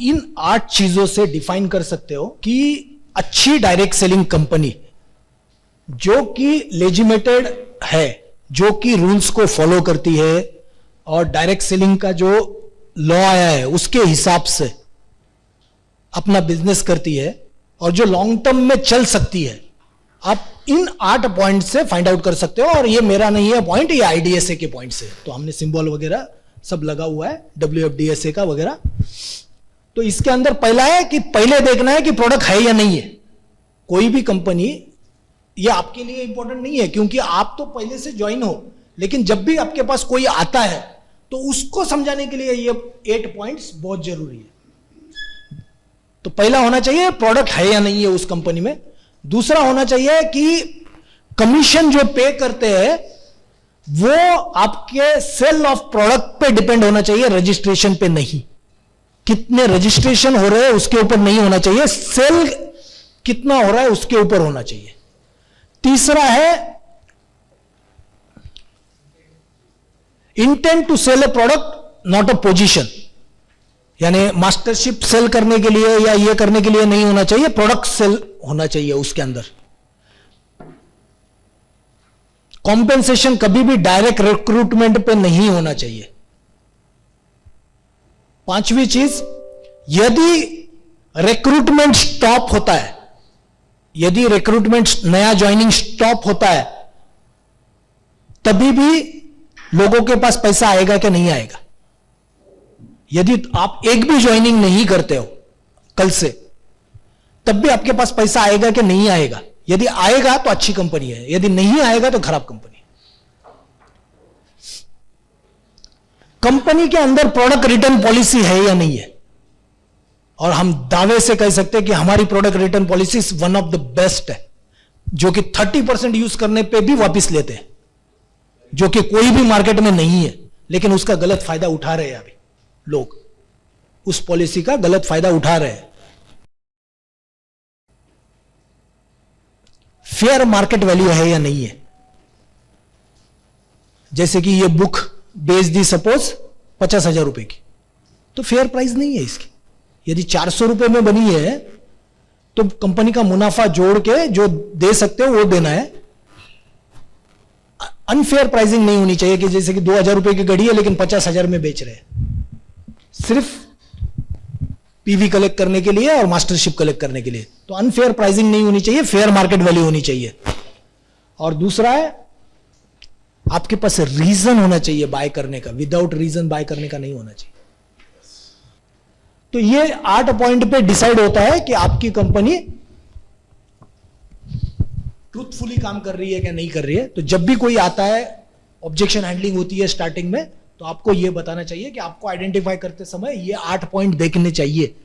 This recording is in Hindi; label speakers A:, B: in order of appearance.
A: इन 8 चीजों से डिफाइन कर सकते हो कि अच्छी डायरेक्ट सेलिंग कंपनी जो कि लेजिमेटेड है, जो कि रूल्स को फॉलो करती है और डायरेक्ट सेलिंग का जो लॉ आया है उसके हिसाब से अपना बिजनेस करती है और जो लॉन्ग टर्म में चल सकती है, आप इन 8 पॉइंट से फाइंड आउट कर सकते हो। और ये मेरा नहीं है पॉइंट, ये IDSA के पॉइंट से, तो हमने सिंबल वगैरह सब लगा हुआ है WFDSA का वगैरह। तो इसके अंदर पहला है कि पहले देखना है कि प्रोडक्ट है या नहीं है। कोई भी कंपनी, ये आपके लिए इंपॉर्टेंट नहीं है क्योंकि आप तो पहले से ज्वाइन हो, लेकिन जब भी आपके पास कोई आता है तो उसको समझाने के लिए ये 8 पॉइंट्स बहुत जरूरी है। तो पहला होना चाहिए प्रोडक्ट है या नहीं है उस कंपनी में। दूसरा होना चाहिए कि कमीशन जो पे करते हैं वो आपके सेल ऑफ प्रोडक्ट पे डिपेंड होना चाहिए, रजिस्ट्रेशन पे नहीं। कितने रजिस्ट्रेशन हो रहे हैं उसके ऊपर नहीं होना चाहिए, सेल कितना हो रहा है उसके ऊपर होना चाहिए। तीसरा है intent to sell a product not a position, यानी मास्टरशिप सेल करने के लिए या ये करने के लिए नहीं होना चाहिए, प्रोडक्ट सेल होना चाहिए उसके अंदर। कॉम्पेंसेशन कभी भी डायरेक्ट रिक्रूटमेंट पे नहीं होना चाहिए। पांचवी चीज, यदि रिक्रूटमेंट स्टॉप होता है, यदि रिक्रूटमेंट नया ज्वाइनिंग स्टॉप होता है, तभी भी लोगों के पास पैसा आएगा कि नहीं आएगा। यदि आप एक भी ज्वाइनिंग नहीं करते हो कल से, तब भी आपके पास पैसा आएगा कि नहीं आएगा। यदि आएगा तो अच्छी कंपनी है, यदि नहीं आएगा तो खराब कंपनी। कंपनी के अंदर प्रोडक्ट रिटर्न पॉलिसी है या नहीं है, और हम दावे से कह सकते हैं कि हमारी product return policy one of the best है, जो कि 30% यूज करने पे भी वापस लेते हैं, जो कि कोई भी मार्केट में नहीं है। लेकिन उसका गलत फायदा उठा रहे हैं अभी लोग, उस पॉलिसी का गलत फायदा उठा रहे हैं। फेयर मार्केट वैल्यू है या नहीं है, जैसे कि ये बुक बेच दी सपोज 50,000 रुपए की, तो फेयर प्राइस नहीं है इसकी। यदि 400 रुपए में बनी है तो कंपनी का मुनाफा जोड़ के जो दे सकते हो वो देना है। अनफेयर प्राइसिंग नहीं होनी चाहिए कि जैसे कि 2,000 रुपए की घड़ी है लेकिन 50,000 में बेच रहे हैं, सिर्फ पीवी कलेक्ट करने के लिए और मास्टरशिप कलेक्ट करने के लिए। तो अनफेयर प्राइसिंग नहीं होनी चाहिए, फेयर मार्केट वैल्यू होनी चाहिए। और दूसरा है आपके पास रीजन होना चाहिए बाय करने का, विदाउट रीजन बाय करने का नहीं होना चाहिए। तो ये 8 पॉइंट पे डिसाइड होता है कि आपकी कंपनी ट्रूथफुली काम कर रही है क्या नहीं कर रही है। तो जब भी कोई आता है, ऑब्जेक्शन हैंडलिंग होती है स्टार्टिंग में, तो आपको यह बताना चाहिए कि आपको आइडेंटिफाई करते समय ये 8 पॉइंट देखने चाहिए।